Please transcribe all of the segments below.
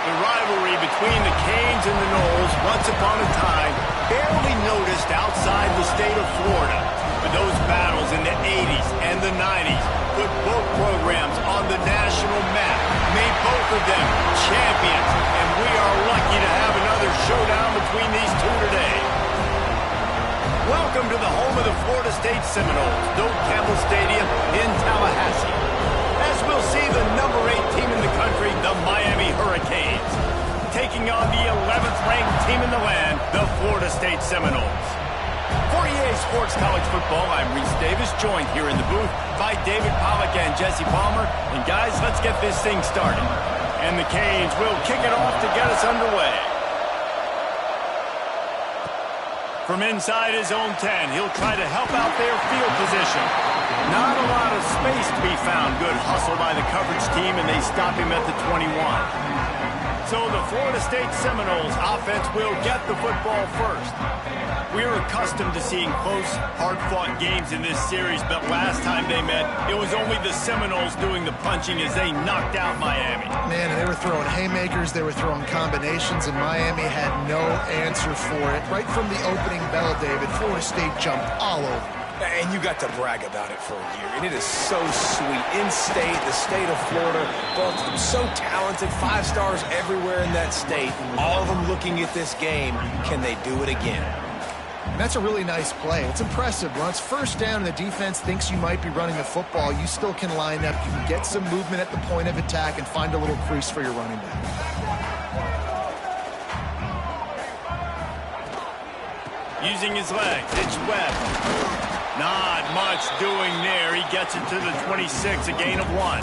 The rivalry between the Canes and the Noles, once upon a time, barely noticed outside the state of Florida. But those battles in the 80s and the 90s put both programs on the national map, made both of them champions, and we are lucky to have another showdown between these two today. Welcome to the home of the Florida State Seminoles, Doak Campbell Stadium in Tallahassee. As we'll see the number 8 team in the country, the Miami Hurricanes, taking on the 11th ranked team in the land, the Florida State Seminoles. For EA Sports College Football, I'm Reese Davis, joined here in the booth by David Pollack and Jesse Palmer. And guys, let's get this thing started. And the Canes will kick it off to get us underway. From inside his own 10, he'll try to help out their field position. Not a lot of space to be found. Good hustle by the coverage team, and they stop him at the 21. So the Florida State Seminoles offense will get the football first. We're accustomed to seeing close, hard-fought games in this series, but last time they met, it was only the Seminoles doing the punching as they knocked out Miami. Man, they were throwing haymakers, they were throwing combinations, and Miami had no answer for it. Right from the opening bell, David, Florida State jumped all over. And you got to brag about it for a year, and it is so sweet. In-state, the state of Florida, both of them so talented, 5 stars everywhere in that state, all of them looking at this game. Can they do it again? That's a really nice play. It's impressive. When it's first down and the defense thinks you might be running the football, you still can line up. You can get some movement at the point of attack and find a little crease for your running back. Using his legs, it's Webb. Not much doing there. He gets it to the 26, a gain of 1.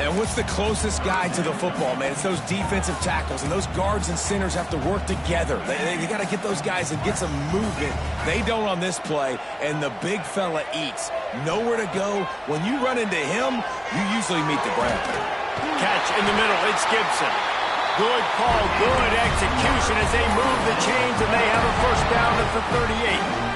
And what's the closest guy to the football, man? It's those defensive tackles, and those guards and centers have to work together. They got to get those guys and get some movement. They don't on this play, and the big fella eats. Nowhere to go. When you run into him, you usually meet the ground. Catch in the middle. It's Gibson. Good call, good execution as they move the chains, and they have a first down at the 38.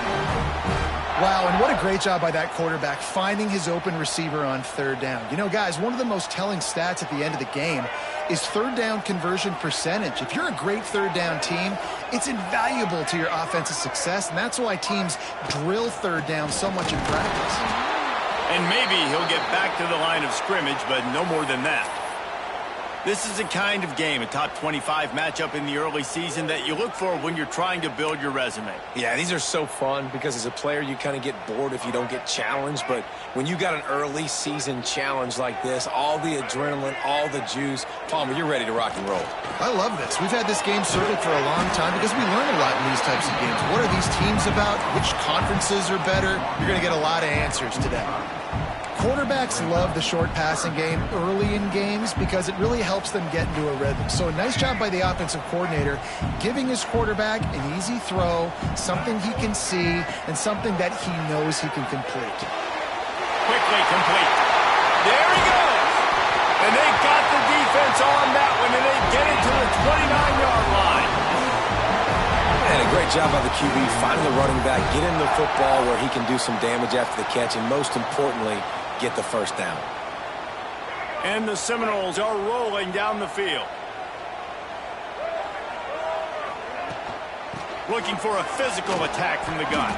Wow, and what a great job by that quarterback finding his open receiver on third down. You know, guys, one of the most telling stats at the end of the game is third down conversion percentage. If you're a great third down team, it's invaluable to your offensive success, and that's why teams drill third down so much in practice. And maybe he'll get back to the line of scrimmage, but no more than that. This is the kind of game, a top 25 matchup in the early season, that you look for when you're trying to build your resume. Yeah, these are so fun because as a player, you kind of get bored if you don't get challenged. But when you got an early season challenge like this, all the adrenaline, all the juice, Palmer, you're ready to rock and roll. I love this. We've had this game circled for a long time because we learn a lot in these types of games. What are these teams about? Which conferences are better? You're going to get a lot of answers today. Quarterbacks love the short passing game early in games because it really helps them get into a rhythm. So a nice job by the offensive coordinator giving his quarterback an easy throw, something he can see, and something that he knows he can complete. Quickly complete. There he goes. And they got the defense on that one, and they get it to the 29-yard line. And a great job by the QB finding the running back, get him the football where he can do some damage after the catch, and most importantly, get the first down. And the Seminoles are rolling down the field. Looking for a physical attack from the gun.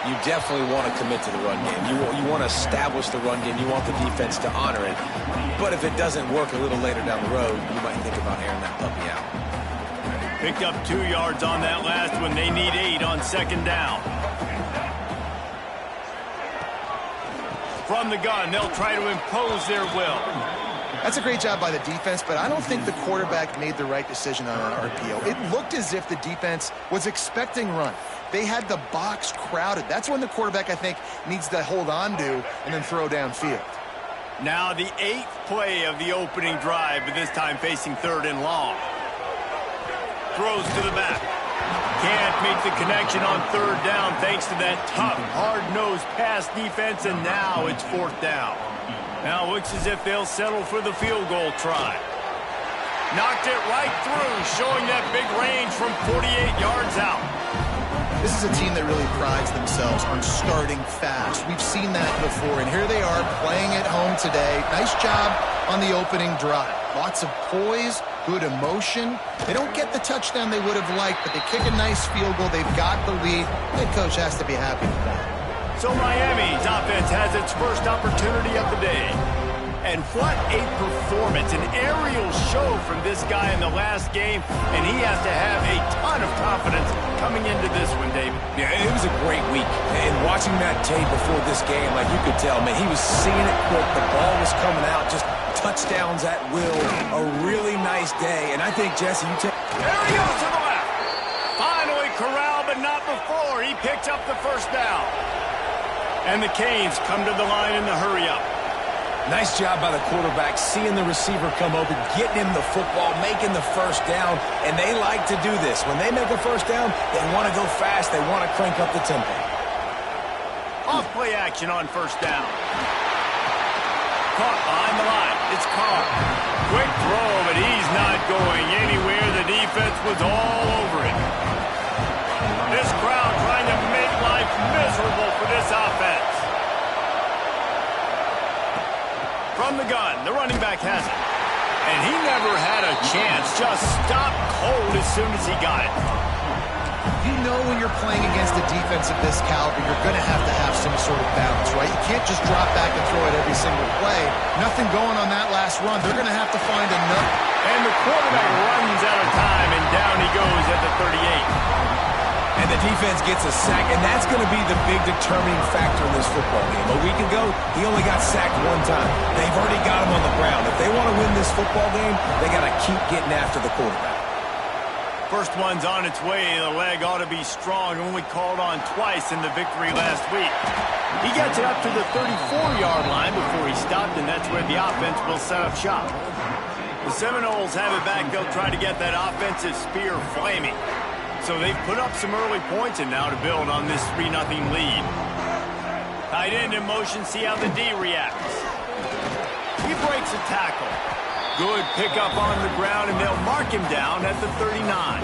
You definitely want to commit to the run game. You want to establish the run game. You want the defense to honor it. But if it doesn't work a little later down the road, you might think about airing that puppy out. Picked up 2 yards on that last one. They need 8 on second down. From the gun, they'll try to impose their will. That's a great job by the defense, but I don't think the quarterback made the right decision on an RPO. It looked as if the defense was expecting run. They had the box crowded. That's when the quarterback, I think, needs to hold on to and then throw downfield. Now the 8th play of the opening drive, but this time facing third and long. Throws to the back. Can't make the connection on third down thanks to that tough, hard-nosed pass defense, and now it's fourth down. Now looks as if they'll settle for the field goal try. Knocked it right through, showing that big range from 48 yards out. This is a team that really prides themselves on starting fast. We've seen that before, and here they are playing at home today. Nice job on the opening drive. Lots of poise, good emotion. They don't get the touchdown they would have liked, but they kick a nice field goal. They've got the lead. Head coach has to be happy with that. So Miami's offense has its first opportunity of the day. And what a performance, an aerial show from this guy in the last game, and he has to have a ton of confidence coming into this one, David. Yeah, it was a great week. And watching that tape before this game, like you could tell, man, he was seeing it quick. The ball was coming out, just touchdowns at will. A really nice day. And I think, Jesse, you take... There he goes to the left. Finally corralled, but not before. He picked up the first down. And the Canes come to the line in the hurry-up. Nice job by the quarterback, seeing the receiver come open, getting him the football, making the first down, and they like to do this. When they make a first down, they want to go fast. They want to crank up the tempo. Off-play action on first down. Caught behind the line. It's Carr. Quick throw, but he's not going anywhere. The defense was all over it. This crowd trying to make life miserable for this offense. From the gun, the running back has it. And he never had a chance. Just stopped cold as soon as he got it. You know when you're playing against a defense of this caliber, you're going to have some sort of balance, right? You can't just drop back and throw it every single play. Nothing going on that last run. They're going to have to find another. And the quarterback runs out of time, and down he goes at the 38. And the defense gets a sack, and that's going to be the big determining factor in this football game. A week ago, he only got sacked one time. They've already got him on the ground. If they want to win this football game, they got to keep getting after the quarterback. First one's on its way. The leg ought to be strong. Only called on twice in the victory last week. He gets it up to the 34-yard line before he stopped, and that's where the offense will set up shop. The Seminoles have it back. They'll try to get that offensive spear flaming. So they've put up some early points and now to build on this 3-0 lead. Tight end in motion, see how the D reacts. He breaks a tackle. Good pickup on the ground, and they'll mark him down at the 39.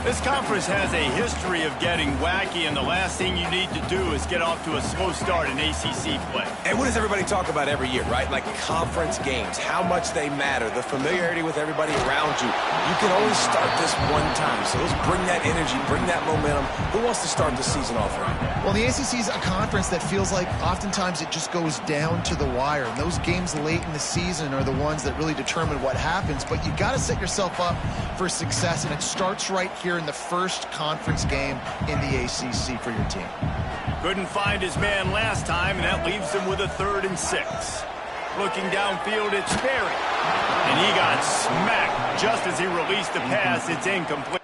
This conference has a history of getting wacky, and the last thing you need to do is get off to a slow start in ACC play. And what does everybody talk about every year, right? Like conference games, how much they matter, the familiarity with everybody around you. You can only start this one time, so let's bring that energy, bring that momentum. Who wants to start the season off right? Well, the ACC is a conference that feels like oftentimes it just goes down to the wire. And those games late in the season are the ones that really determine what happens. But you got to set yourself up for success, and it starts right here in the first conference game in the ACC for your team. Couldn't find his man last time, and that leaves him with a 3rd and 6. Looking downfield, it's Sperry. And he got smacked just as he released the pass. It's incomplete.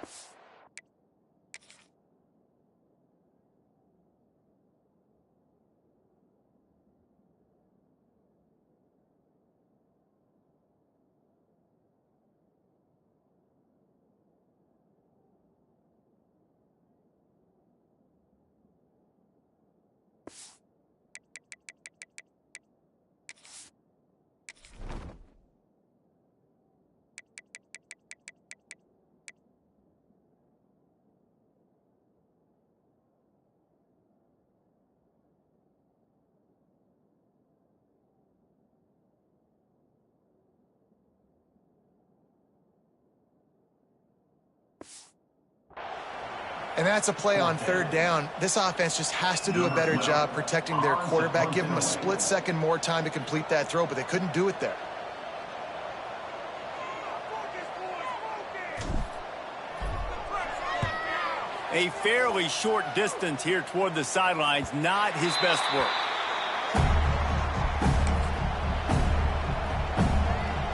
And that's a play on 3rd down. This offense just has to do a better job protecting their quarterback. Give them a split second more time to complete that throw, but they couldn't do it there. A fairly short distance here toward the sidelines, not his best work.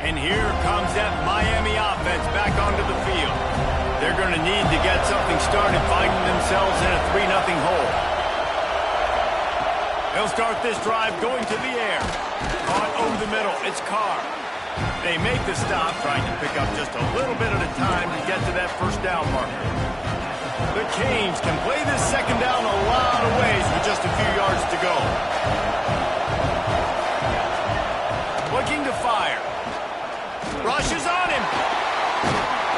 And here comes that Miami offense back onto the field. They're going to need to get something started, finding themselves in a 3-0 hole. They'll start this drive going to the air. Caught over the middle. It's Carr. They make the stop, trying to pick up just a little bit at a time to get to that first down marker. The Canes can play this second down a lot of ways with just a few yards to go. Looking to fire. Rushes on him.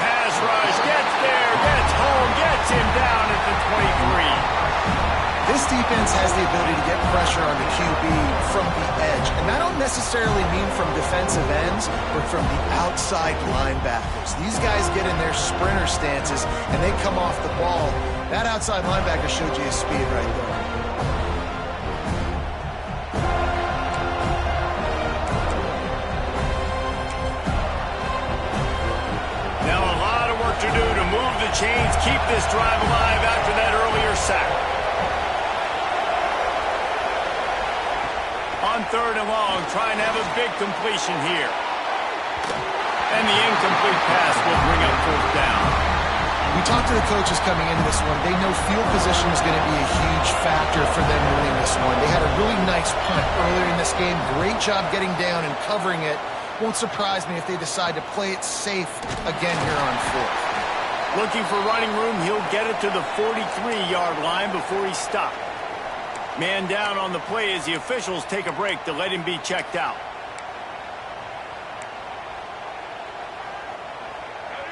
Pass rush, gets there, gets home, gets him down at the 23. This This defense has the ability to get pressure on the QB from the edge. And I don't necessarily mean from defensive ends, but from the outside linebackers. These guys get in their sprinter stances, and they come off the ball. That outside linebacker showed you his speed right there. Now a lot of work to do to move the chains, keep this drive alive after that earlier sack. On 3rd and long, trying to have a big completion here. And the incomplete pass will bring up 4th down. We talked to the coaches coming into this one. They know field position is going to be a huge factor for them winning this one. They had a really nice punt earlier in this game. Great job getting down and covering it. Won't surprise me if they decide to play it safe again here on 4th. Looking for running room, he'll get it to the 43-yard line before he's stopped. Man down on the play as the officials take a break to let him be checked out.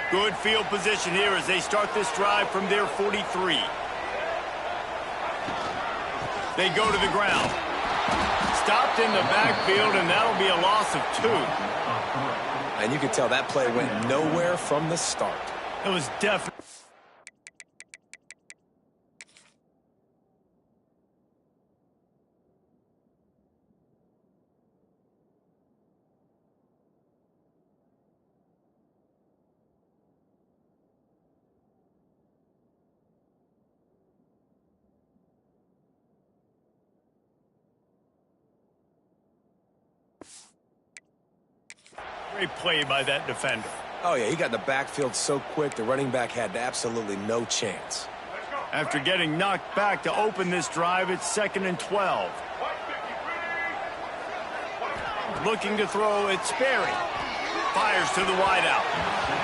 Good field position here as they start this drive from their 43. They go to the ground. Stopped in the backfield, and that'll be a loss of 2. And you can tell that play went nowhere from the start. It was definitely... Great play by that defender. Oh, yeah, he got in the backfield so quick, the running back had absolutely no chance. After getting knocked back to open this drive, it's 2nd and 12. Looking to throw, it's Sperry. Fires to the wideout.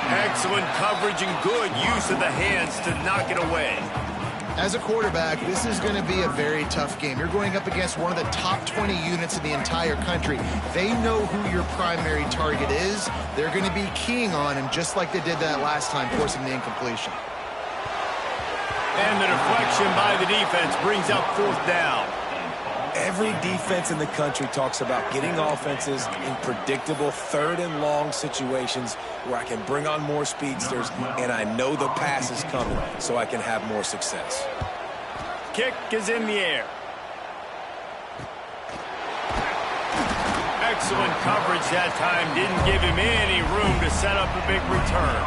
Excellent coverage and good use of the hands to knock it away. As a quarterback, this is going to be a very tough game. You're going up against one of the top 20 units in the entire country. They know who your primary target is. They're going to be keying on him just like they did that last time, forcing the incompletion. And the deflection by the defense brings up 4th down. Every defense in the country talks about getting offenses in predictable 3rd and long situations where I can bring on more speedsters and I know the pass is coming so I can have more success. Kick is in the air. Excellent coverage that time. Didn't give him any room to set up a big return.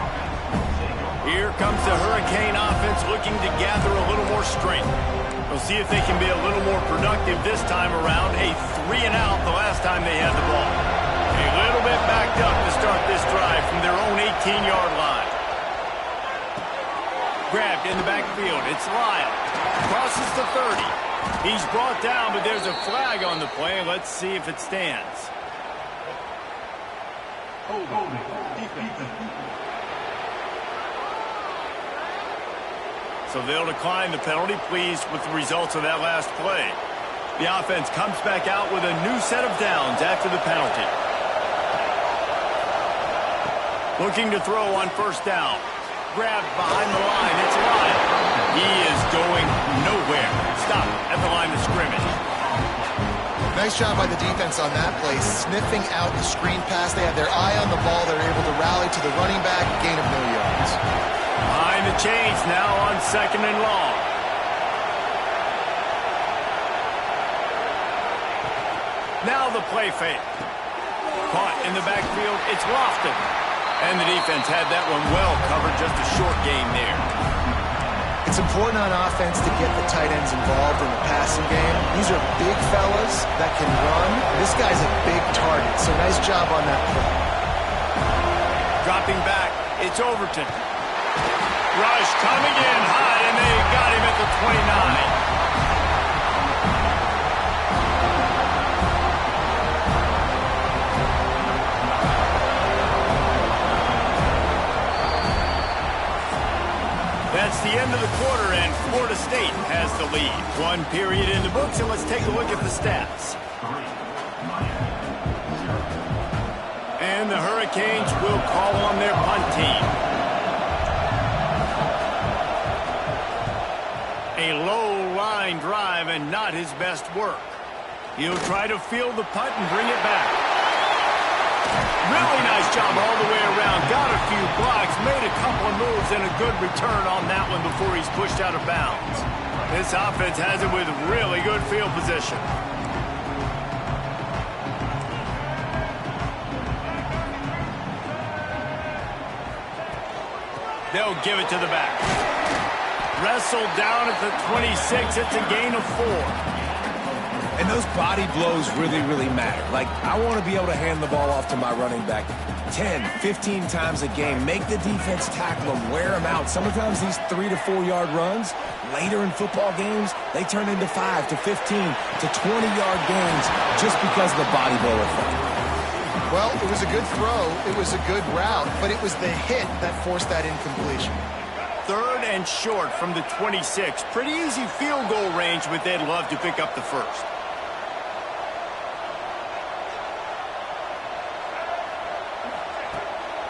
Here comes the Hurricane offense looking to gather a little more strength. We'll see if they can be a little more productive this time around. A 3-and-out the last time they had the ball. A little bit backed up to start this drive from their own 18-yard line. Grabbed in the backfield. It's Lyle. Crosses the 30. He's brought down, but there's a flag on the play. Let's see if it stands. So they'll decline the penalty, pleased with the results of that last play. The offense comes back out with a new set of downs after the penalty. Looking to throw on 1st down. Grabbed behind the line. It's Lyle. He is going nowhere. Stop at the line of scrimmage. Nice job by the defense on that play, sniffing out the screen pass. They had their eye on the ball. They're able to rally to the running back, gain of no yards. Behind the chains now on 2nd and long. Now the play fake. Caught in the backfield. It's Lofton. And the defense had that one well covered. Just a short gain there. It's important on offense to get the tight ends involved in the passing game. These are big fellas that can run. This guy's a big target, so nice job on that play. Dropping back. It's Overton. Rush coming in hot, and they got him at the 29. That's the end of the quarter, and Florida State has the lead. 1 period in the books, and let's take a look at the stats. And the Hurricanes will call on their punt team. A low line satisfying drive and not his best work. He'll try to field the punt and bring it back. Really nice job all the way around. Got a few blocks, made a couple of moves, and a good return on that one before he's pushed out of bounds. This offense has it with really good field position. They'll give it to the back. Wrestled down at the 26. It's a gain of 4. And those body blows really, really matter. Like, I want to be able to hand the ball off to my running back 10, 15 times a game. Make the defense tackle them, wear them out. Sometimes these 3 to 4 yard runs, later in football games, they turn into 5 to 15 to 20 yard gains just because of the body blow effect. Well, it was a good throw, it was a good route, but it was the hit that forced that incompletion. 3rd and short from the 26. Pretty easy field goal range, but they'd love to pick up the first.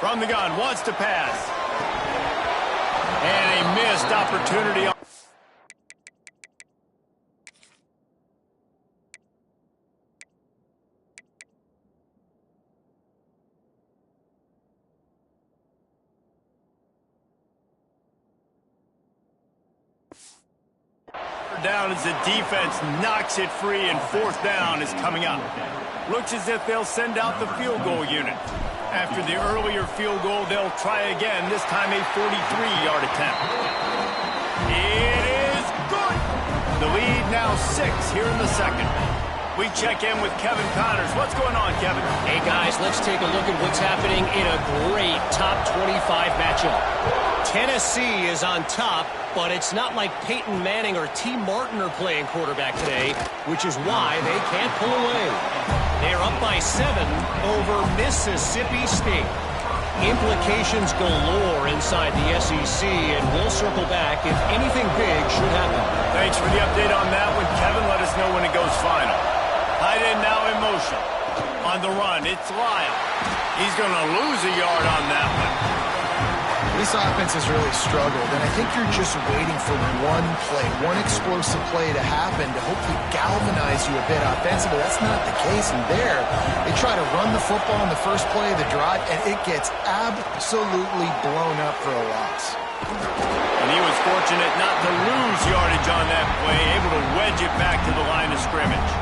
From the gun, wants to pass. And a missed opportunity. Down as the defense knocks it free, and 4th down is coming up. Looks as if they'll send out the field goal unit. After the earlier field goal, they'll try again, this time a 43-yard attempt. It is good! The lead now 6 here in the second. We check in with Kevin Connors. What's going on, Kevin? Hey, guys, let's take a look at what's happening in a great top 25 matchup. Tennessee is on top, but it's not like Peyton Manning or T. Martin are playing quarterback today, which is why they can't pull away. They're up by 7 over Mississippi State. Implications galore inside the SEC, and we'll circle back if anything big should happen. Thanks for the update on that one, Kevin. Let us know when it goes final. Tight end now in motion. On the run, it's Lyle. He's going to lose a yard on that one. This offense has really struggled, and I think you're just waiting for one play, one explosive play to happen to hopefully galvanize you a bit offensively. That's not the case, and there, they try to run the football in the first play of the drive, and it gets absolutely blown up for a loss. And he was fortunate not to lose yardage on that play, able to wedge it back to the line of scrimmage.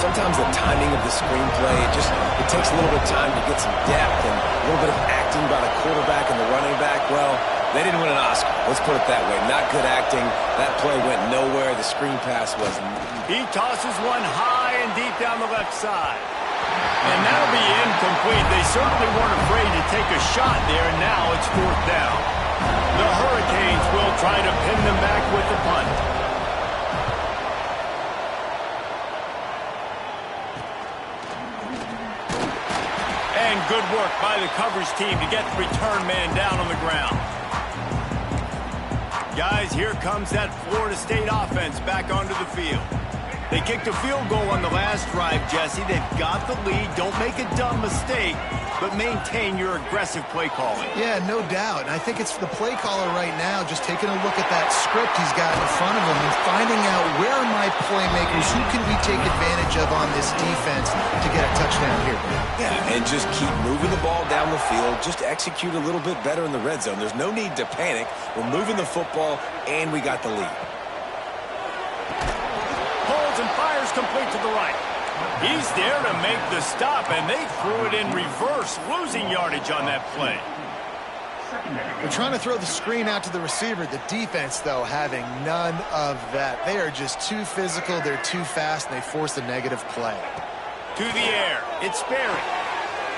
Sometimes the timing of the screenplay, it takes a little bit of time to get some depth and a little bit of acting by the quarterback and the running back. Well, they didn't win an Oscar. Let's put it that way. Not good acting. That play went nowhere. The screen pass was... He tosses one high and deep down the left side. And that'll be incomplete. They certainly weren't afraid to take a shot there, and now it's 4th down. The Hurricanes will try to pin them back with the punt. And good work by the coverage team to get the return man down on the ground. Guys, here comes that Florida State offense back onto the field. They kicked a field goal on the last drive, Jesse. They've got the lead. Don't make a dumb mistake, but maintain your aggressive play calling. Yeah, no doubt. And I think it's the play caller right now just taking a look at that script he's got in front of him and finding out where are my playmakers, who can we take advantage of on this defense to get a touchdown here. Yeah, and just keep moving the ball down the field. Just execute a little bit better in the red zone. There's no need to panic. We're moving the football, and we got the lead. And fires complete to the right. He's there to make the stop, and they threw it in reverse, losing yardage on that play. They're trying to throw the screen out to the receiver. The defense, though, having none of that. They are just too physical, they're too fast, and they force a negative play. To the air, it's Sperry.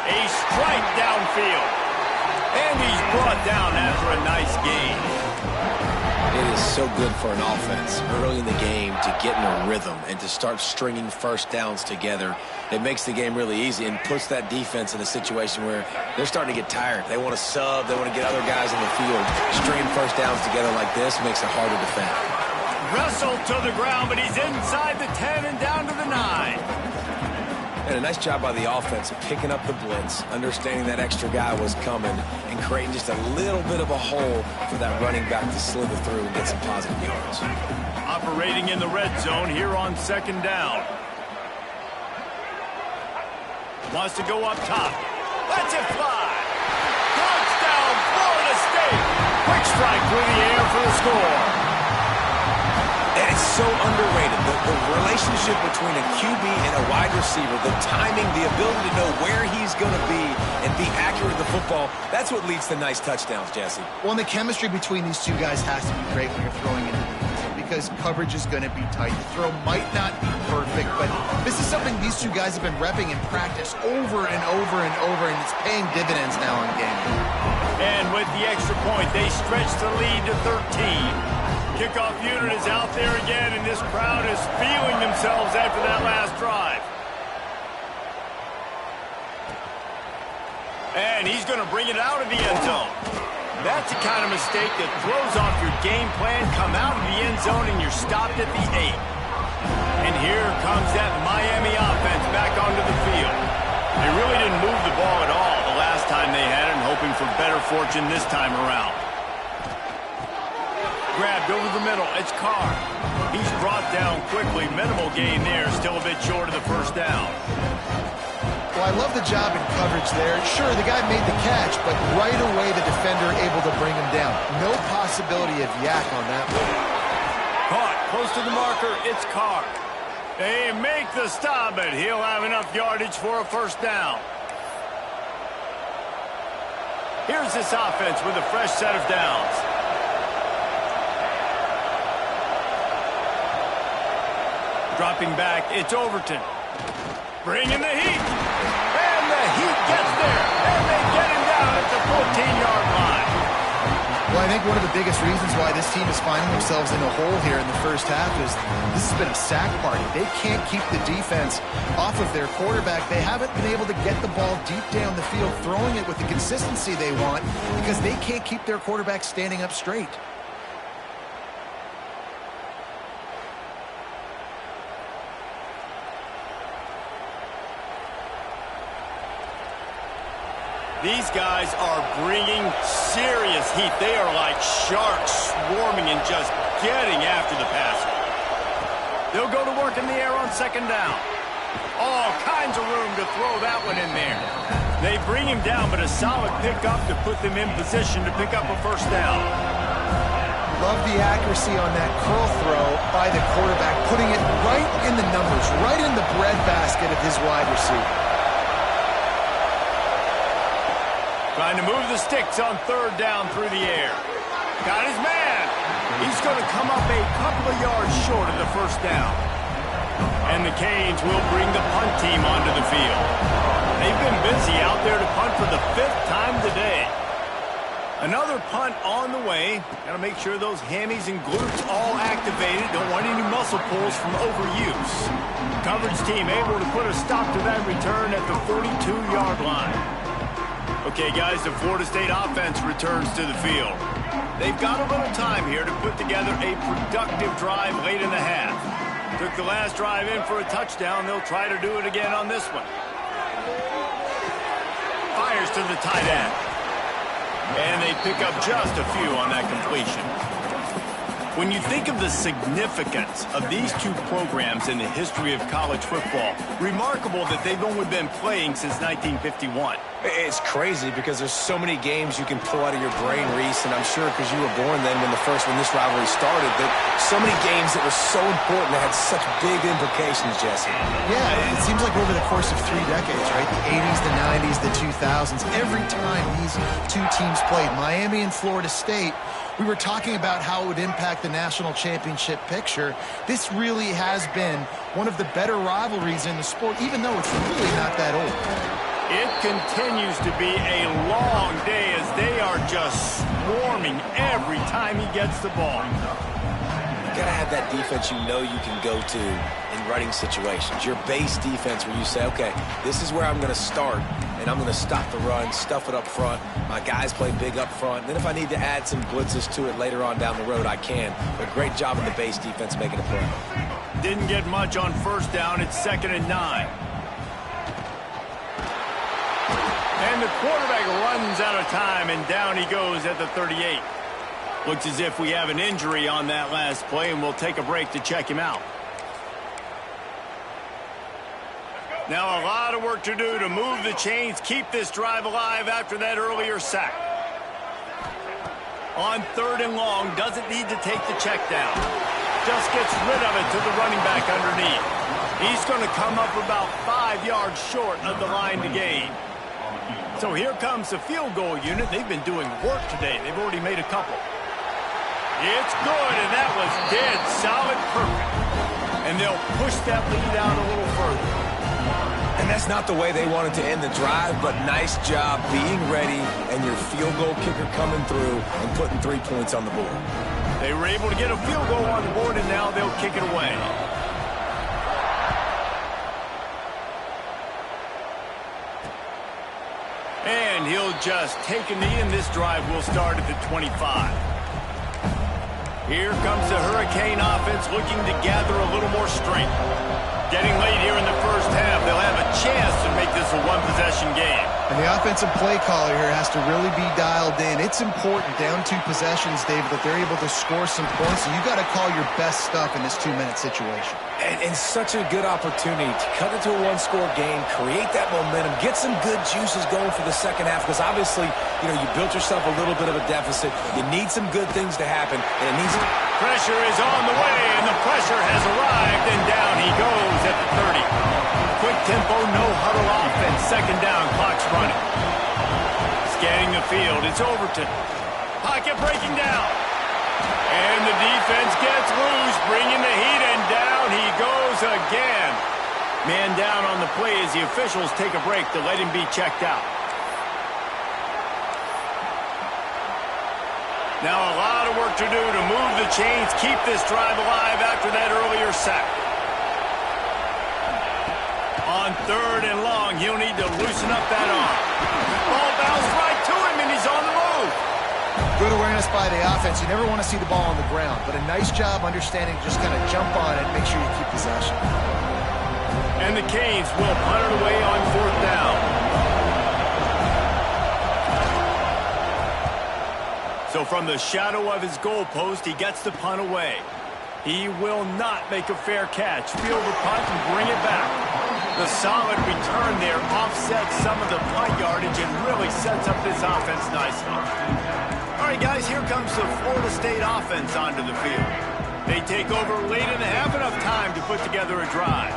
A strike downfield. And he's brought down after a nice gain. It is so good for an offense early in the game to get in a rhythm and to start stringing first downs together. It makes the game really easy and puts that defense in a situation where they're starting to get tired. They want to sub. They want to get other guys on the field. Stringing first downs together like this makes it hard to defend. Wrestled to the ground, but he's inside the 10 and down to the 9. And a nice job by the offense of picking up the blitz, understanding that extra guy was coming, and creating just a little bit of a hole for that running back to slither through and get some positive yards. Operating in the red zone here on second down. Wants to go up top. Lets it fly. Touchdown, Florida State. Quick strike through the air for the score. And it's so underrated. The relationship between a QB and a wide receiver, the timing, the ability to know where he's going to be and be accurate with the football, that's what leads to nice touchdowns, Jesse. Well, and the chemistry between these two guys has to be great when you're throwing into the field because coverage is going to be tight. The throw might not be perfect, but this is something these two guys have been repping in practice over and over and over, and it's paying dividends now in game. And with the extra point, they stretch the lead to 13. Kickoff unit is out there again, and this crowd is feeling themselves after that last drive. And he's going to bring it out of the end zone. That's the kind of mistake that throws off your game plan. Come out of the end zone, and you're stopped at the 8. And here comes that Miami offense back onto the field. They really didn't move the ball at all the last time they had it, and hoping for better fortune this time around. Grabbed over the middle. It's Carr. He's brought down quickly. Minimal gain there. Still a bit short of the first down. Well, I love the job in coverage there. Sure, the guy made the catch, but right away the defender able to bring him down. No possibility of yak on that one. Caught. Close to the marker. It's Carr. They make the stop, but he'll have enough yardage for a first down. Here's this offense with a fresh set of downs. Dropping back, it's Overton. Bringing the heat. And the heat gets there. And they get him down at the 14-yard line. Well, I think one of the biggest reasons why this team is finding themselves in a hole here in the first half is this has been a sack party. They can't keep the defense off of their quarterback. They haven't been able to get the ball deep down the field, throwing it with the consistency they want because they can't keep their quarterback standing up straight. These guys are bringing serious heat. They are like sharks swarming and just getting after the passer. They'll go to work in the air on second down. All kinds of room to throw that one in there. They bring him down, but a solid pickup to put them in position to pick up a first down. Love the accuracy on that curl throw by the quarterback, putting it right in the numbers, right in the breadbasket of his wide receiver. Trying to move the sticks on third down through the air. Got his man. He's going to come up a couple of yards short of the first down. And the Canes will bring the punt team onto the field. They've been busy out there to punt for the 5th time today. Another punt on the way. Got to make sure those hammies and glutes all activated. Don't want any muscle pulls from overuse. Coverage team able to put a stop to that return at the 42-yard line. Okay, guys, the Florida State offense returns to the field. They've got a little time here to put together a productive drive late in the half. Took the last drive in for a touchdown. They'll try to do it again on this one. Fires to the tight end. And they pick up just a few on that completion. When you think of the significance of these two programs in the history of college football, remarkable that they've only been playing since 1951. It's crazy because there's so many games you can pull out of your brain, Reese, and I'm sure because you were born then when this rivalry started, that so many games that were so important that had such big implications, Jesse. Yeah, it seems like over the course of 3 decades, right? The 80s, the 90s, the 2000s, every time these two teams played, Miami and Florida State, we were talking about how it would impact the national championship picture. This really has been one of the better rivalries in the sport, even though it's really not that old. It continues to be a long day as they are just swarming every time he gets the ball. You gotta have that defense you know you can go to in running situations. Your base defense where you say, okay, this is where I'm gonna start, and I'm gonna stop the run, stuff it up front. My guys play big up front. And then if I need to add some blitzes to it later on down the road, I can. But great job in the base defense making a play. Didn't get much on first down. It's 2nd and 9. And the quarterback runs out of time, and down he goes at the 38. Looks as if we have an injury on that last play, and we'll take a break to check him out. Now a lot of work to do to move the chains, keep this drive alive after that earlier sack. On 3rd and long, doesn't need to take the check down. Just gets rid of it to the running back underneath. He's going to come up about 5 yards short of the line to gain. So here comes the field goal unit. They've been doing work today. They've already made a couple. It's good, and that was dead solid, perfect. And they'll push that lead out a little further. And that's not the way they wanted to end the drive, but nice job being ready and your field goal kicker coming through and putting 3 points on the board. They were able to get a field goal on the board, and now they'll kick it away. And he'll just take a knee, and this drive will start at the 25. Here comes the Hurricane offense looking to gather a little more strength. Getting late here in the first half, they'll have a chance to make this a one-possession game. And the offensive play caller here has to really be dialed in. It's important, down 2 possessions, David, that they're able to score some points. And you've got to call your best stuff in this 2-minute situation. And such a good opportunity to cut it to a 1-score game, create that momentum, get some good juices going for the second half. Because obviously, you built yourself a little bit of a deficit. You need some good things to happen, and it needs to... Pressure is on the way, and the pressure has arrived, and down he goes at the 30. Quick tempo, no huddle offense. Second down, clock's running. Scanning the field, it's Overton. Pocket breaking down. And the defense gets loose, bringing the heat, and down he goes again. Man down on the play as the officials take a break to let him be checked out. Now a lot of work to do to move the chains, keep this drive alive after that earlier sack. On 3rd and long, he'll need to loosen up that arm. Ball bounced right to him, and he's on the move. Good awareness by the offense. You never want to see the ball on the ground, but a nice job understanding just kind of jump on it and make sure you keep possession. And the Canes will punt it away on 4th down. So from the shadow of his goalpost, he gets the punt away. He will not make a fair catch. Field the punt and bring it back. The solid return there offsets some of the punt yardage and really sets up this offense nicely. All right, guys, here comes the Florida State offense onto the field. They take over late in the half, enough time to put together a drive.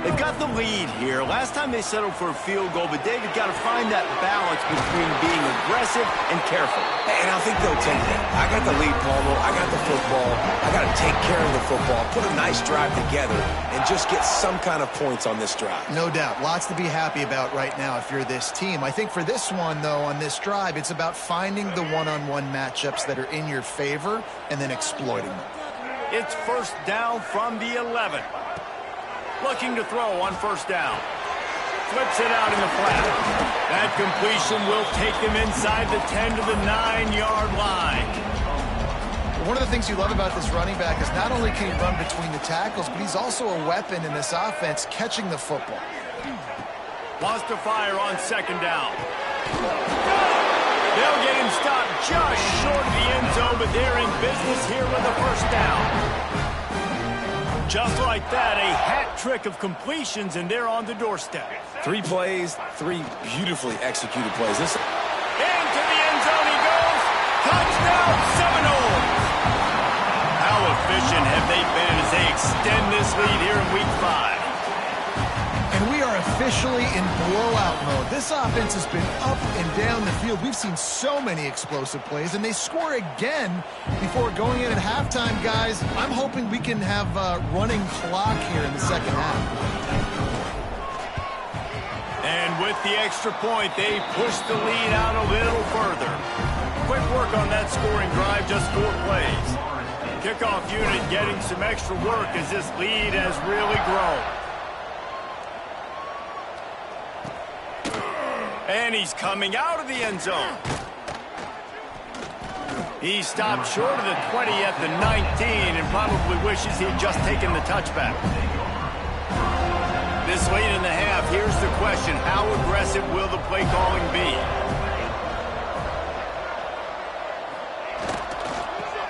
They've got the lead here. Last time they settled for a field goal, but David got to find that balance between being aggressive and careful. And I think they'll take that. I got the lead, Paulo. I got the football. I got to take care of the football, put a nice drive together, and just get some kind of points on this drive. No doubt. Lots to be happy about right now if you're this team. I think for this one, though, on this drive, it's about finding the one-on-one matchups that are in your favor and then exploiting them. It's 1st down from the 11. Looking to throw on 1st down. Flips it out in the flat. That completion will take them inside the 10 to the 9-yard line. One of the things you love about this running back is not only can he run between the tackles, but he's also a weapon in this offense catching the football. Wants to fire on 2nd down. They'll get him stopped just short of the end zone, but they're in business here with a 1st down. Just like that, a hat trick of completions, and they're on the doorstep. 3 plays, 3 beautifully executed plays. Into the end zone he goes. Touchdown, Seminoles. How efficient have they been as they extend this lead here in Week 5? And we are officially in blowout mode. This offense has been up and down the field. We've seen so many explosive plays, and they score again before going in at halftime, guys. I'm hoping we can have a running clock here in the second half. And with the extra point, they push the lead out a little further. Quick work on that scoring drive, just 4 plays. Kickoff unit getting some extra work as this lead has really grown. And he's coming out of the end zone. He stopped short of the 20 at the 19 and probably wishes he'd just taken the touchback. This late in the half, here's the question. How aggressive will the play calling be?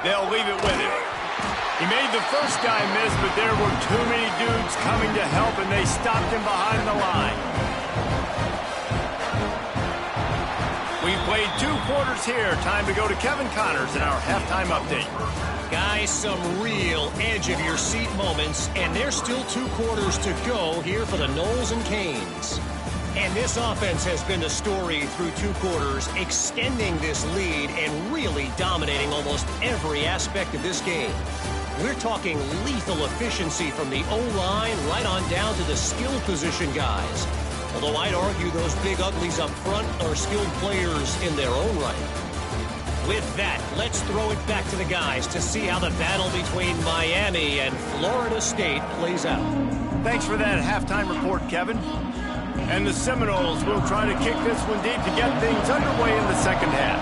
They'll leave it with him. He made the first guy miss, but there were too many dudes coming to help, and they stopped him behind the line. We've played 2 quarters here. Time to go to Kevin Connors in our halftime update. Guys, some real edge-of-your-seat moments, and there's still 2 quarters to go here for the Knowles and Canes. And this offense has been the story through 2 quarters, extending this lead and really dominating almost every aspect of this game. We're talking lethal efficiency from the O-line right on down to the skill position guys. Although I'd argue those big uglies up front are skilled players in their own right. With that, let's throw it back to the guys to see how the battle between Miami and Florida State plays out. Thanks for that halftime report, Kevin. And the Seminoles will try to kick this one deep to get things underway in the second half.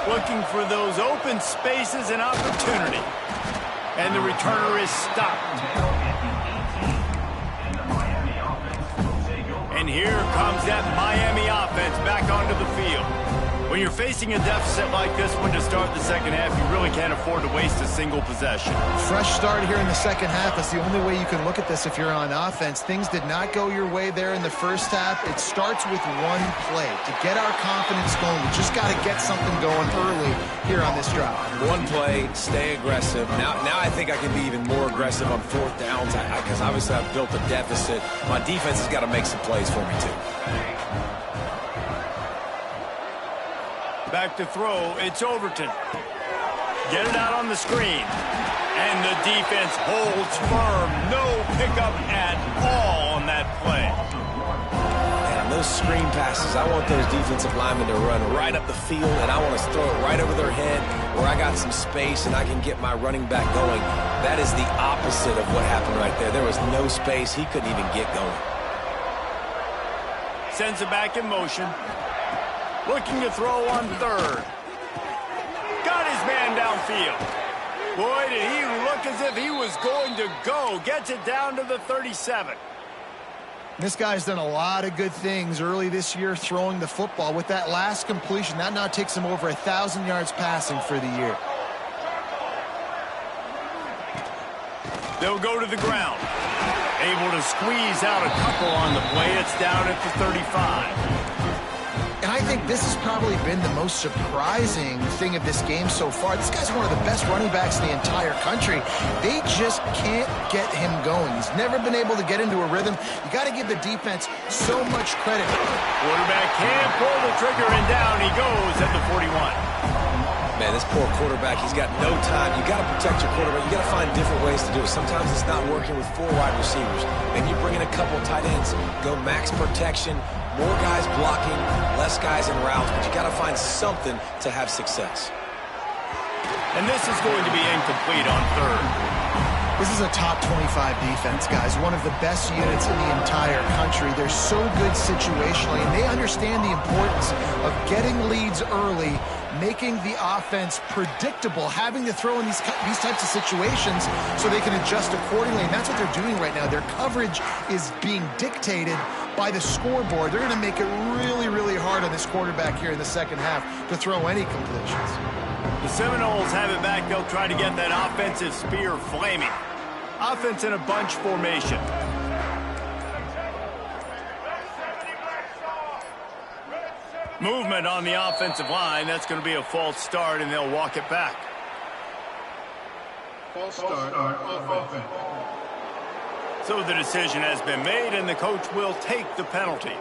Looking for those open spaces and opportunity. And the returner is stopped. And here comes that Miami offense back onto the field. When you're facing a deficit like this one to start the second half, you really can't afford to waste a single possession. Fresh start here in the second half. That's the only way you can look at this if you're on offense. Things did not go your way there in the first half. It starts with one play. To get our confidence going, we just got to get something going early here on this drive. One play, stay aggressive. Now I think I can be even more aggressive on 4th downs because obviously I've built a deficit. My defense has got to make some plays for me too. Back to throw, it's Overton. Get it out on the screen. And the defense holds firm. No pickup at all on that play. And on those screen passes, I want those defensive linemen to run right up the field, and I want to throw it right over their head where I got some space and I can get my running back going. That is the opposite of what happened right there. There was no space. He couldn't even get going. Sends it back in motion. Looking to throw on 3rd. Got his man downfield. Boy, did he look as if he was going to go. Gets it down to the 37. This guy's done a lot of good things early this year throwing the football. With that last completion, that now takes him over 1,000 yards passing for the year. They'll go to the ground. Able to squeeze out a couple on the play. It's down at the 35. And I think this has probably been the most surprising thing of this game so far. This guy's one of the best running backs in the entire country. They just can't get him going. He's never been able to get into a rhythm. You got to give the defense so much credit. Quarterback can't pull the trigger, and down he goes at the 41. Man, this poor quarterback, he's got no time. You got to protect your quarterback. You got to find different ways to do it. Sometimes it's not working with 4 wide receivers. Maybe you bring in a couple tight ends, go max protection, more guys blocking, less guys in routes, but you got to find something to have success. And this is going to be incomplete on 3rd. This is a top 25 defense, guys. One of the best units in the entire country. They're so good situationally, and they understand the importance of getting leads early, making the offense predictable, having to throw in these types of situations so they can adjust accordingly. And that's what they're doing right now. Their coverage is being dictated by the scoreboard. They're going to make it really, really hard on this quarterback here in the second half to throw any completions. The Seminoles have it back. They'll try to get that offensive spear flaming. Offense in a bunch formation. Movement on the offensive line. That's going to be a false start, and they'll walk it back. False start on offense. So the decision has been made, and the coach will take the penalty.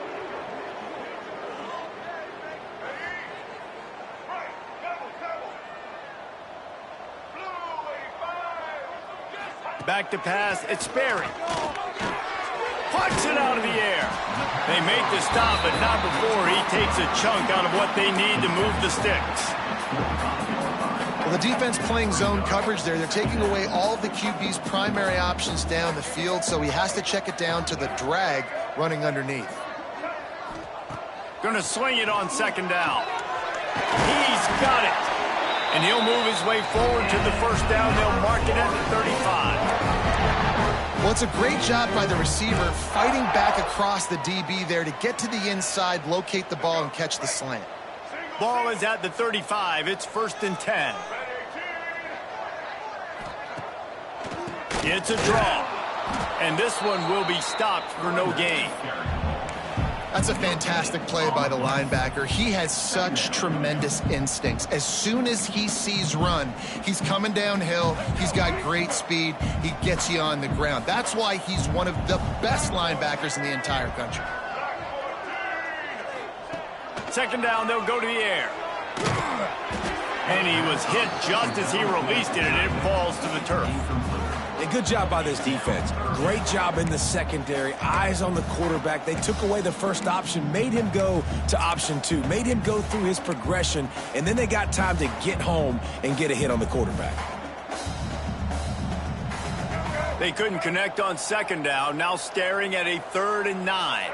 Back to pass, it's Sperry. Plucks it out of the air. They make the stop, but not before he takes a chunk out of what they need to move the sticks. Well, the defense playing zone coverage there. They're taking away all of the QB's primary options down the field, so he has to check it down to the drag running underneath. Gonna swing it on 2nd down. He's got it. And he'll move his way forward to the 1st down. They'll mark it at the 35. Well, it's a great job by the receiver fighting back across the DB there to get to the inside, locate the ball, and catch the slant. Ball is at the 35. It's 1st and 10. It's a draw. And this one will be stopped for no gain. That's a fantastic play by the linebacker. He has such tremendous instincts. As soon as he sees run, he's coming downhill. He's got great speed. He gets you on the ground. That's why he's one of the best linebackers in the entire country. 2nd down, they'll go to the air. And he was hit just as he released it, and it falls to the turf. A good job by this defense. Great job in the secondary. Eyes on the quarterback. They took away the first option, made him go to option 2, made him go through his progression, and then they got time to get home and get a hit on the quarterback. They couldn't connect on 2nd down, now staring at a 3rd and 9.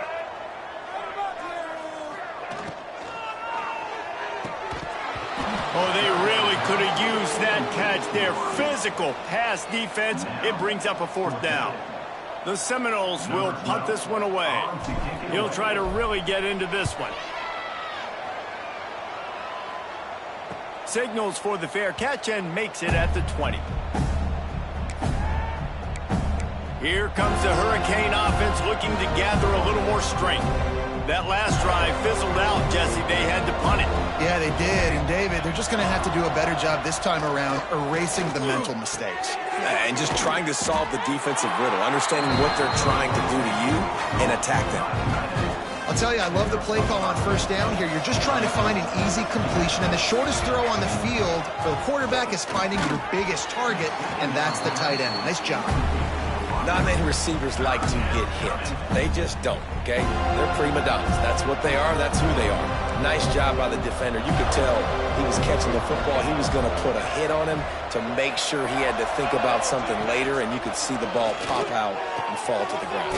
Oh, they really could have used that catch there. Physical pass defense. It brings up a 4th down. The Seminoles will punt this one away. He'll try to really get into this one. Signals for the fair catch and makes it at the 20. Here comes the Hurricane offense looking to gather a little more strength. That last drive fizzled out, Jesse. They had to punt it. Yeah, they did. And, David, they're just going to have to do a better job this time around erasing the mental mistakes. And just trying to solve the defensive riddle, understanding what they're trying to do to you and attack them. I'll tell you, I love the play call on 1st down here. You're just trying to find an easy completion, and the shortest throw on the field for the quarterback is finding your biggest target, and that's the tight end. Nice job. Not many receivers like to get hit. They just don't, okay? They're prima donnas. That's what they are. That's who they are. Nice job by the defender. You could tell he was catching the football. He was going to put a hit on him to make sure he had to think about something later, and you could see the ball pop out and fall to the ground.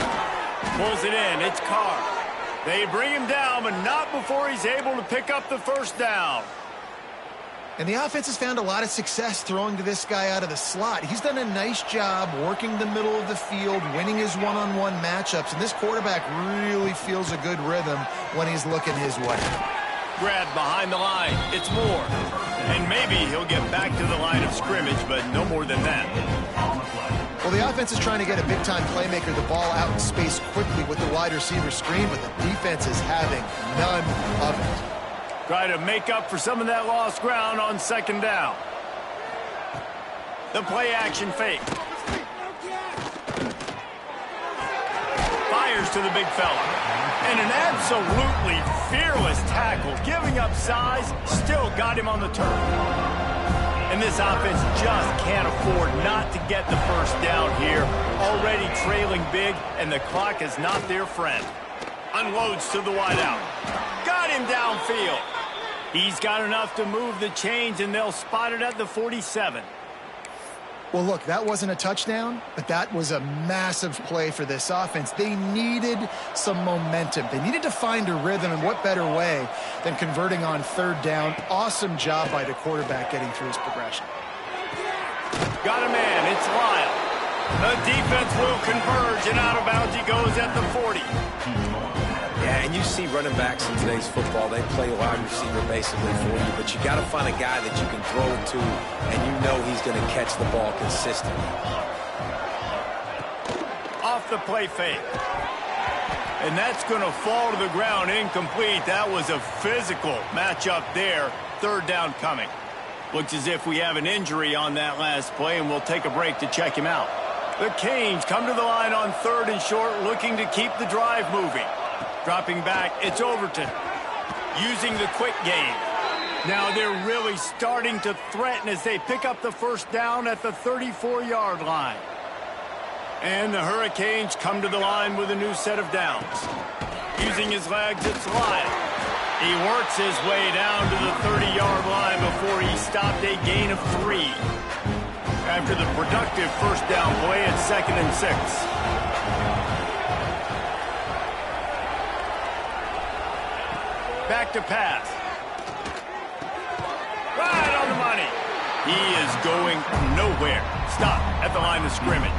Pulls it in. It's Carr. They bring him down, but not before he's able to pick up the 1st down. And the offense has found a lot of success throwing to this guy out of the slot. He's done a nice job working the middle of the field, winning his one-on-one matchups, and this quarterback really feels a good rhythm when he's looking his way. Grabbed behind the line. It's Moore. And maybe he'll get back to the line of scrimmage, but no more than that. Well, the offense is trying to get a big-time playmaker the ball out in space quickly with the wide receiver screen, but the defense is having none of it. Try to make up for some of that lost ground on 2nd down. The play-action fake. Fires to the big fella. And an absolutely fearless tackle. Giving up size, still got him on the turf. And this offense just can't afford not to get the 1st down here. Already trailing big, and the clock is not their friend. Unloads to the wideout. Got him downfield. He's got enough to move the chains, and they'll spot it at the 47. Well, look, that wasn't a touchdown, but that was a massive play for this offense. They needed some momentum. They needed to find a rhythm, and what better way than converting on 3rd down. Awesome job by the quarterback getting through his progression. Got a man. It's Lyle. The defense will converge, and out of bounds he goes at the 40. Yeah, and you see running backs in today's football, they play wide receiver basically for you, but you got to find a guy that you can throw it to, and you know he's going to catch the ball consistently. Off the play fake. And that's going to fall to the ground incomplete. That was a physical matchup there. 3rd down coming. Looks as if we have an injury on that last play, and we'll take a break to check him out. The Canes come to the line on 3rd and short, looking to keep the drive moving. Dropping back, it's Overton. Using the quick game. Now they're really starting to threaten as they pick up the 1st down at the 34-yard line. And the Hurricanes come to the line with a new set of downs. Using his legs, it's Lyle. He works his way down to the 30-yard line before he stopped a gain of 3. After the productive 1st down play at 2nd and 6. Back to pass. Right on the money. He is going nowhere. Stop at the line of scrimmage.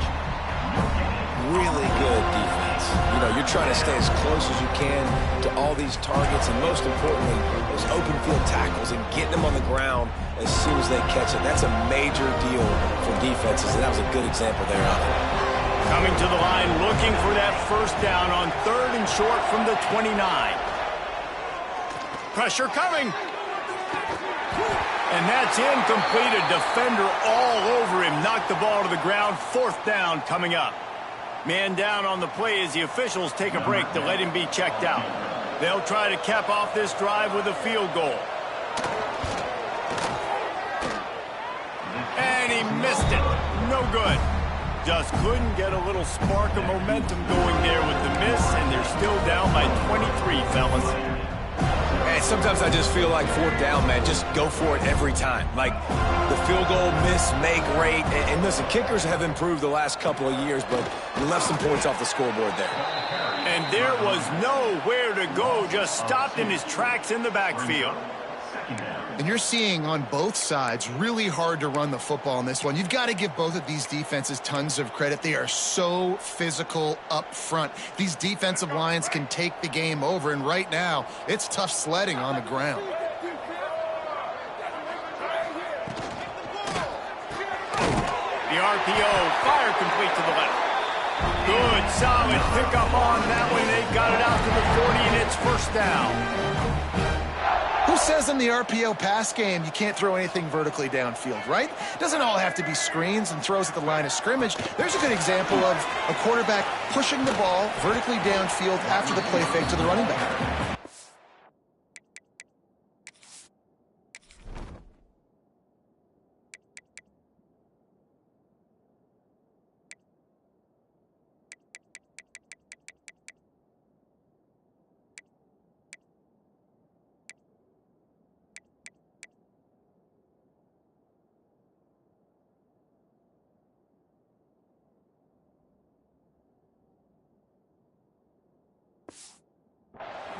really good defense. You know, you're trying to stay as close as you can to all these targets, and most importantly, those open field tackles and getting them on the ground as soon as they catch it. That's a major deal for defenses, and that was a good example there of it. Coming to the line, looking for that first down on 3rd and short from the 29. Pressure coming. And that's incomplete. A defender all over him. Knocked the ball to the ground. 4th down coming up. Man down on the play as the officials take a break to let him be checked out. They'll try to cap off this drive with a field goal. And he missed it. No good. Just couldn't get a little spark of momentum going there with the miss, and they're still down by 23, fellas. Hey, sometimes I just feel like 4th down, man. Just go for it every time. Like the field goal miss, make rate. And listen, kickers have improved the last couple of years, but you left some points off the scoreboard there. And there was nowhere to go. Just stopped in his tracks in the backfield. And you're seeing on both sides really hard to run the football in this one. You've got to give both of these defenses tons of credit. They are so physical up front. These defensive lines can take the game over, and right now it's tough sledding on the ground. The RPO, fire complete to the left. Good, solid pickup on that one. They got it out to the 40, and it's 1st down. Who says in the RPO pass game you can't throw anything vertically downfield, right? It doesn't all have to be screens and throws at the line of scrimmage. There's a good example of a quarterback pushing the ball vertically downfield after the play fake to the running back.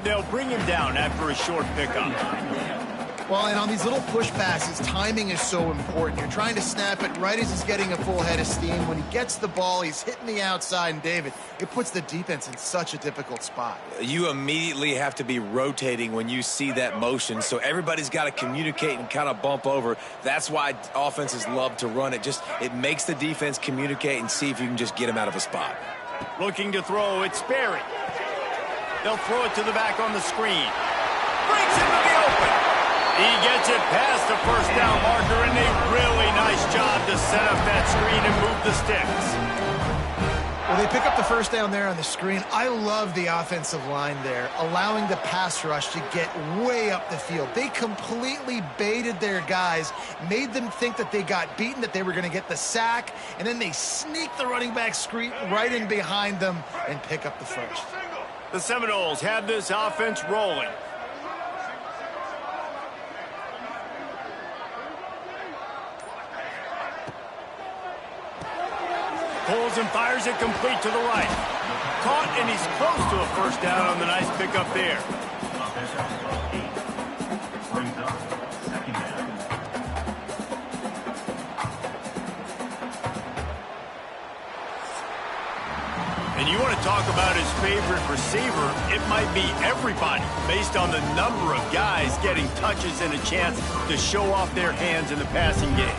They'll bring him down after a short pickup. Well, and on these little push passes, timing is so important. You're trying to snap it right as he's getting a full head of steam. When he gets the ball, he's hitting the outside, and David, it puts the defense in such a difficult spot. You immediately have to be rotating when you see that motion, so everybody's got to communicate and kind of bump over. That's why offenses love to run it. It makes the defense communicate and see if you can just get him out of a spot. Looking to throw, it's Sperry. They'll throw it to the back on the screen. Brings him to the open. He gets it past the 1st down marker, and a really nice job to set up that screen and move the sticks. Well, they pick up the 1st down there on the screen. I love the offensive line there, allowing the pass rush to get way up the field. They completely baited their guys, made them think that they got beaten, that they were going to get the sack, and then they sneak the running back screen right in behind them and pick up the 1st. The Seminoles have this offense rolling. Pulls and fires it complete to the right. Caught, and he's close to a 1st down on the nice pickup there. And you want to talk about his favorite receiver, it might be everybody, based on the number of guys getting touches and a chance to show off their hands in the passing game.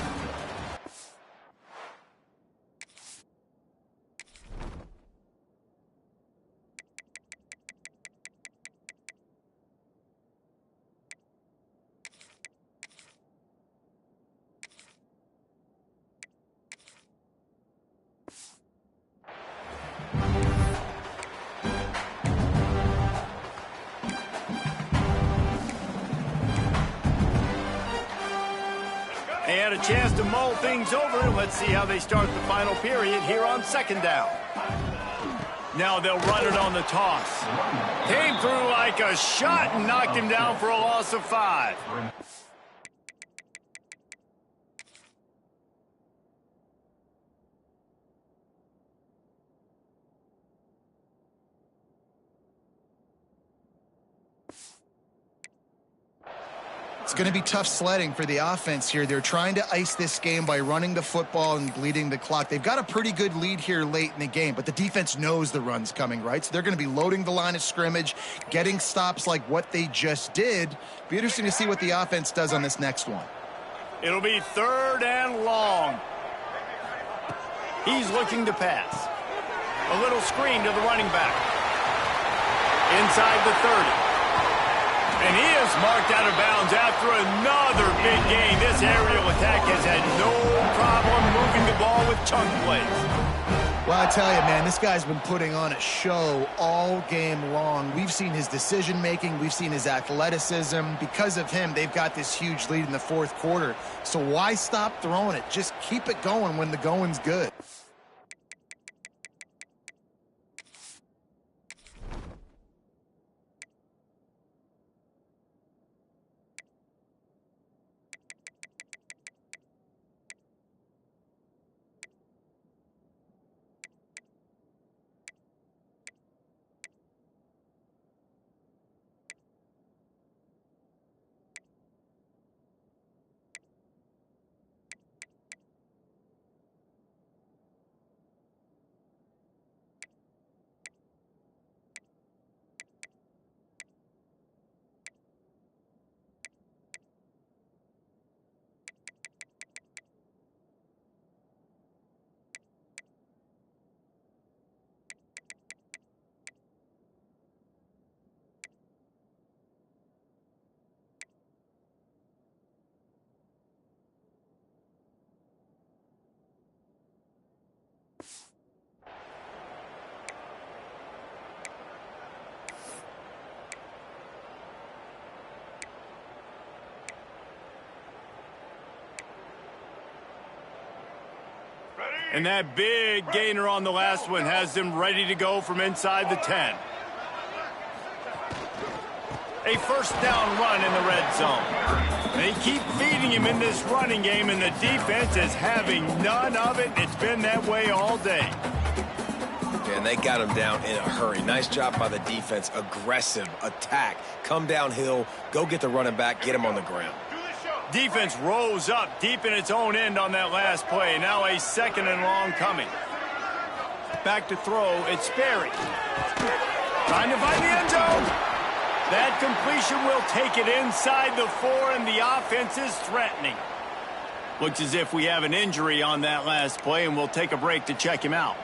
They had a chance to mull things over. Let's see how they start the final period here on 2nd down. Now they'll run it on the toss. Came through like a shot and knocked him down for a loss of 5. It's going to be tough sledding for the offense here. They're trying to ice this game by running the football and bleeding the clock. They've got a pretty good lead here late in the game, but the defense knows the run's coming, right? So they're going to be loading the line of scrimmage, getting stops like what they just did. Be interesting to see what the offense does on this next one. It'll be 3rd and long. He's looking to pass. A little screen to the running back. Inside the 30. And he is marked out of bounds after another big gain. This aerial attack has had no problem moving the ball with chunk plays. Well, I tell you, man, this guy's been putting on a show all game long. We've seen his decision-making. We've seen his athleticism. Because of him, they've got this huge lead in the 4th quarter. So why stop throwing it? Just keep it going when the going's good. And that big gainer on the last one has them ready to go from inside the 10. A 1st down run in the red zone. They keep feeding him in this running game, and the defense is having none of it. It's been that way all day. And they got him down in a hurry. Nice job by the defense. Aggressive attack. Come downhill. Go get the running back. Get him on the ground. Defense rose up deep in its own end on that last play. Now a 2nd and long coming. Back to throw. It's Sperry. Trying to find the end zone. That completion will take it inside the 4, and the offense is threatening. Looks as if we have an injury on that last play, and we'll take a break to check him out.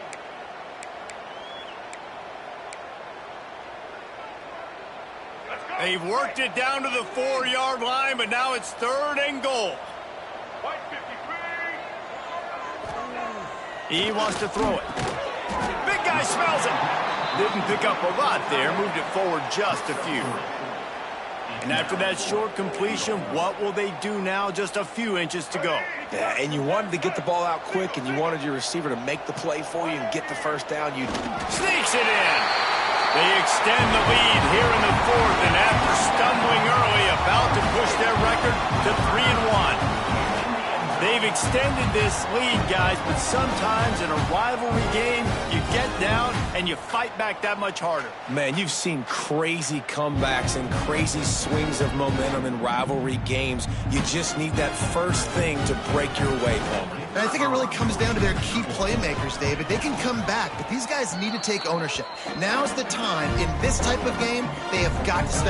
They've worked it down to the 4-yard line, but now it's 3rd and goal. He wants to throw it. Big guy smells him. Didn't pick up a lot there, moved it forward just a few. And after that short completion, what will they do now? Just a few inches to go. Yeah, and you wanted to get the ball out quick, and you wanted your receiver to make the play for you and get the 1st down. You sneaks it in. They extend the lead here in the 4th, and after stumbling early, about to push their record to 3-1. They've extended this lead, guys, but sometimes in a rivalry game, you get down and you fight back that much harder. Man, you've seen crazy comebacks and crazy swings of momentum in rivalry games. You just need that first thing to break your way, Palmer. And I think it really comes down to their key playmakers, David. They can come back, but these guys need to take ownership. Now's the time. In this type of game, they have got to step.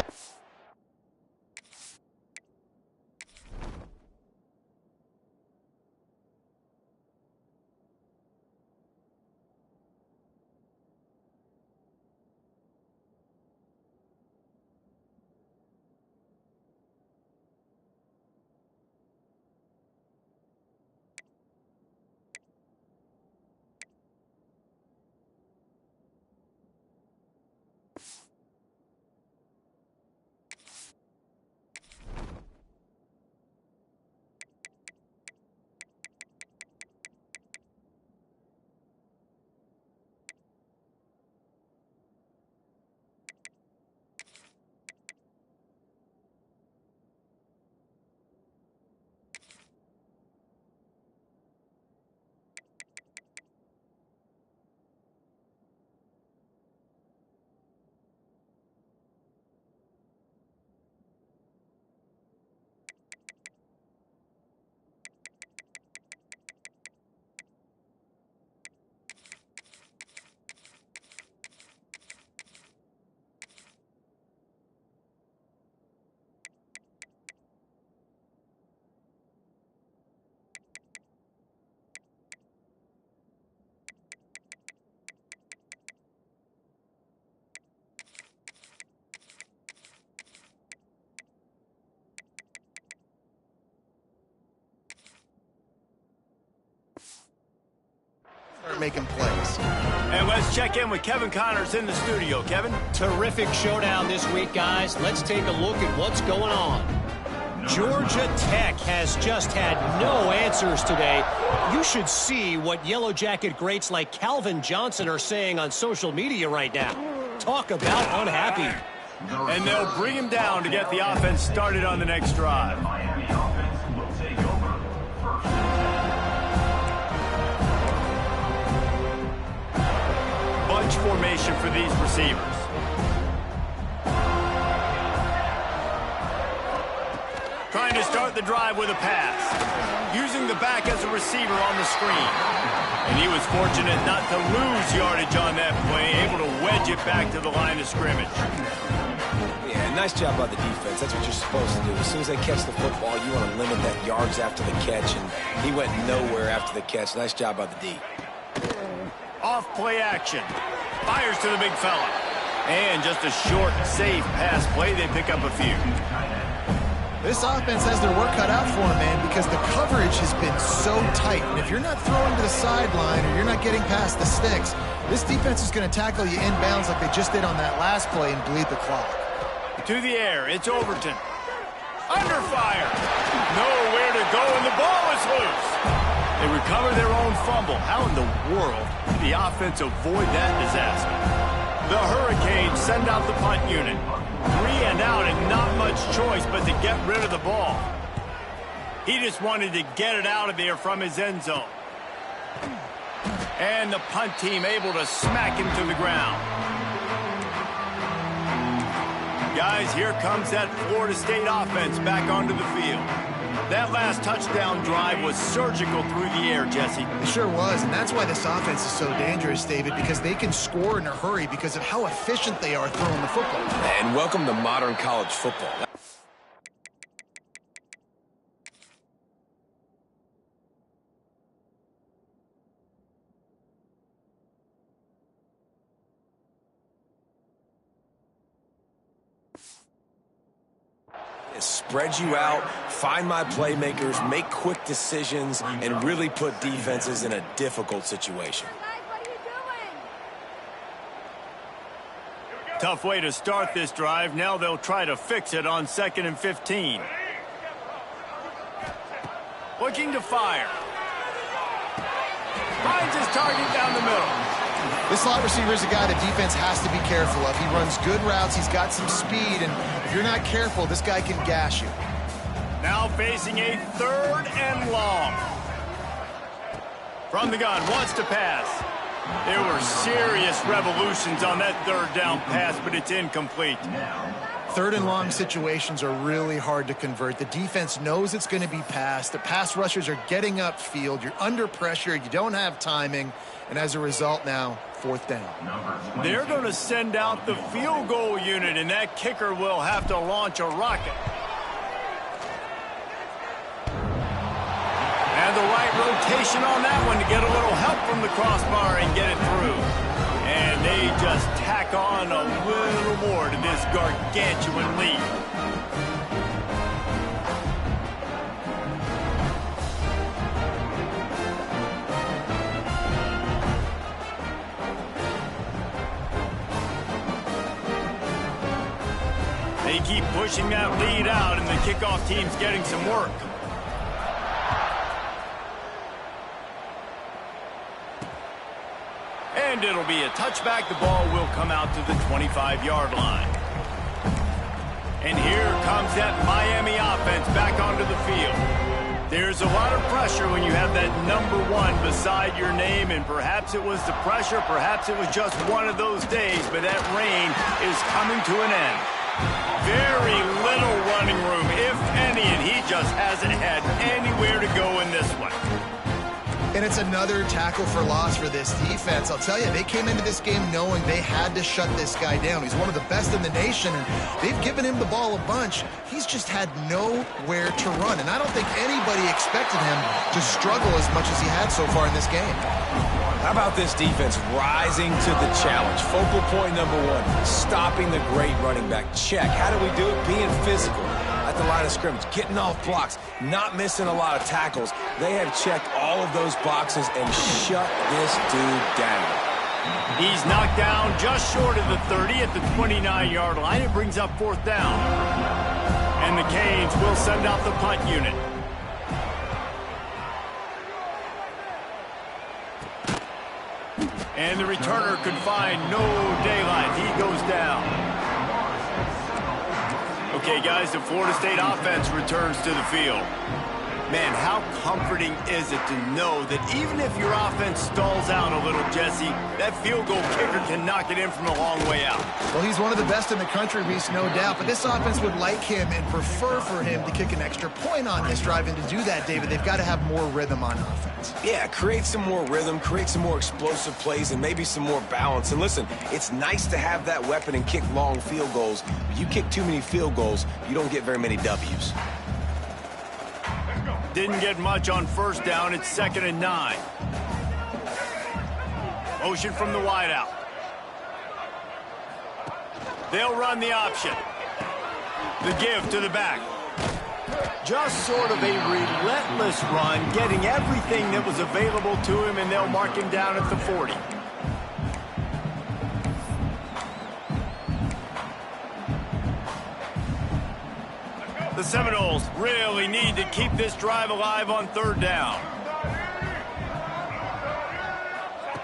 making plays. And let's check in with Kevin Connors in the studio. Kevin? Terrific showdown this week, guys. Let's take a look at what's going on. Georgia Tech has just had no answers today. You should see what Yellow Jacket greats like Calvin Johnson are saying on social media right now. Talk about unhappy. And they'll bring him down to get the offense started on the next drive. Bunch formation for these receivers. Trying to start the drive with a pass. Using the back as a receiver on the screen. And he was fortunate not to lose yardage on that play, able to wedge it back to the line of scrimmage. Yeah, nice job by the defense. That's what you're supposed to do. As soon as they catch the football, you want to limit that yards after the catch, and he went nowhere after the catch. Nice job by the D. Off play action. Fires to the big fella. And just a short, safe pass play. They pick up a few. This offense has their work cut out for them, man, because the coverage has been so tight. And if you're not throwing to the sideline or you're not getting past the sticks, this defense is going to tackle you inbounds like they just did on that last play and bleed the clock. To the air, it's Overton. Under fire. Nowhere to go, and the ball is loose. They recover their own fumble. How in the world did the offense avoid that disaster? The Hurricanes send out the punt unit. 3 and out and not much choice but to get rid of the ball. He just wanted to get it out of there from his end zone. And the punt team able to smack him to the ground. Guys, here comes that Florida State offense back onto the field. That last touchdown drive was surgical through the air, Jesse. It sure was, and that's why this offense is so dangerous, David, because they can score in a hurry because of how efficient they are throwing the football. And welcome to modern college football. Spread you out, find my playmakers, make quick decisions, and really put defenses in a difficult situation. Tough way to start this drive. Now they'll try to fix it on 2nd and 15. Looking to fire. Finds his target down the middle. This slot receiver is a guy the defense has to be careful of. He runs good routes. He's got some speed, and if you're not careful, this guy can gash you. Now facing a 3rd and long. From the gun, wants to pass. There were serious revolutions on that 3rd down pass, but it's incomplete. 3rd and long situations are really hard to convert. The defense knows it's going to be passed. The pass rushers are getting upfield. You're under pressure. You don't have timing. And as a result now, 4th down. They're going to send out the field goal unit, and that kicker will have to launch a rocket. And the right rotation on that one to get a little help from the crossbar and get it through. And they just tack on a little more to this gargantuan lead. They keep pushing that lead out, and the kickoff team's getting some work. And it'll be a touchback. The ball will come out to the 25-yard line. And here comes that Miami offense back onto the field. There's a lot of pressure when you have that number 1 beside your name, and perhaps it was the pressure, perhaps it was just one of those days, but that rain is coming to an end. Very little running room, if any, and he just hasn't had anywhere to go in this one. And it's another tackle for loss for this defense. I'll tell you, they came into this game knowing they had to shut this guy down. He's one of the best in the nation, and they've given him the ball a bunch. He's just had nowhere to run, and I don't think anybody expected him to struggle as much as he had so far in this game. How about this defense rising to the challenge? Focal point number 1, stopping the great running back. Check. How do we do it? Being physical. I at the line of scrimmage, getting off blocks, not missing a lot of tackles. They have checked all of those boxes and shut this dude down. He's knocked down just short of the 30 at the 29-yard line. It brings up 4th down. And the Canes will send out the punt unit. And the returner could find no daylight. He goes down. Okay, guys, the Florida State offense returns to the field. Man, how comforting is it to know that even if your offense stalls out a little, Jesse, that field goal kicker can knock it in from a long way out. Well, he's one of the best in the country, Reese, no doubt. But this offense would like him and prefer for him to kick an extra point on this drive. And to do that, David, they've got to have more rhythm on offense. Yeah, create some more rhythm, create some more explosive plays, and maybe some more balance. And listen, it's nice to have that weapon and kick long field goals. But you kick too many field goals, you don't get very many W's. Didn't get much on 1st down. It's 2nd and 9. Motion from the wideout. They'll run the option. The give to the back. Just sort of a relentless run, getting everything that was available to him, and they'll mark him down at the 40. The Seminoles really need to keep this drive alive on 3rd down.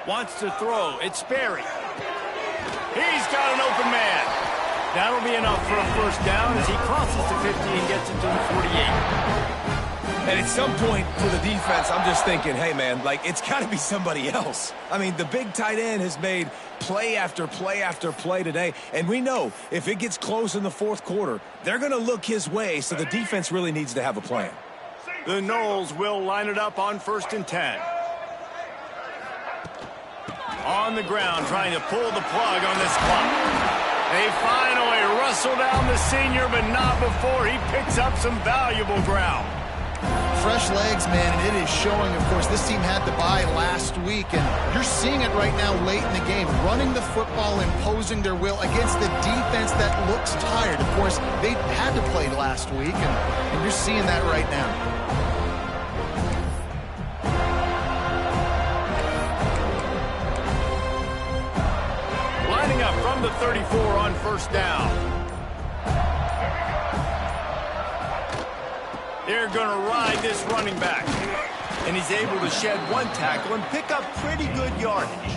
Wants to throw. It's Sperry. He's got an open man. That'll be enough for a 1st down as he crosses the 50 and gets into the 48. And at some point for the defense, I'm just thinking, hey, man, like, it's got to be somebody else. I mean, the big tight end has made play after play after play today. And we know if it gets close in the 4th quarter, they're going to look his way, so the defense really needs to have a plan. The Noles will line it up on 1st and 10. On the ground, trying to pull the plug on this clock. They finally wrestle down the senior, but not before he picks up some valuable ground. Fresh legs, man, and it is showing. Of course, this team had the bye last week, and you're seeing it right now late in the game. Running the football, imposing their will against the defense that looks tired. Of course, they had to play last week, and you're seeing that right now. Lining up from the 34 on 1st down. They're going to ride this running back. And he's able to shed 1 tackle and pick up pretty good yardage.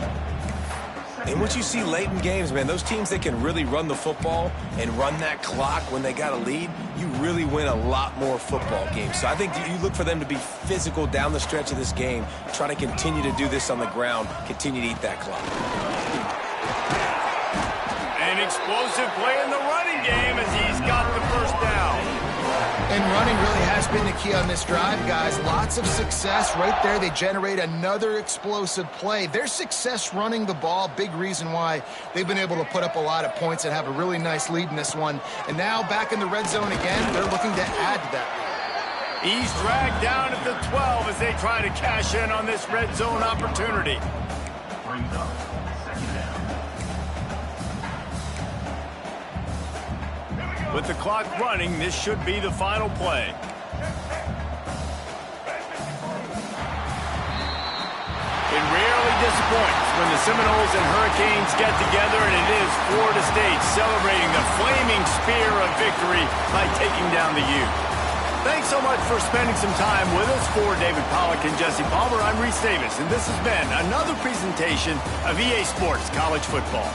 And what you see late in games, man, those teams that can really run the football and run that clock when they got a lead, you really win a lot more football games. So I think you look for them to be physical down the stretch of this game, try to continue to do this on the ground, continue to eat that clock. An explosive play in the running game as he's got the 1st down. And running really has been the key on this drive, guys. Lots of success right there. They generate another explosive play. Their success running the ball, big reason why they've been able to put up a lot of points and have a really nice lead in this one. And now back in the red zone again, they're looking to add to that. He's dragged down at the 12 as they try to cash in on this red zone opportunity. Brings up 2nd down. With the clock running, this should be the final play. It rarely disappoints when the Seminoles and Hurricanes get together, and it is Florida State celebrating the flaming spear of victory by taking down the Utes. Thanks so much for spending some time with us. For David Pollack and Jesse Palmer, I'm Reese Davis, and this has been another presentation of EA Sports College Football.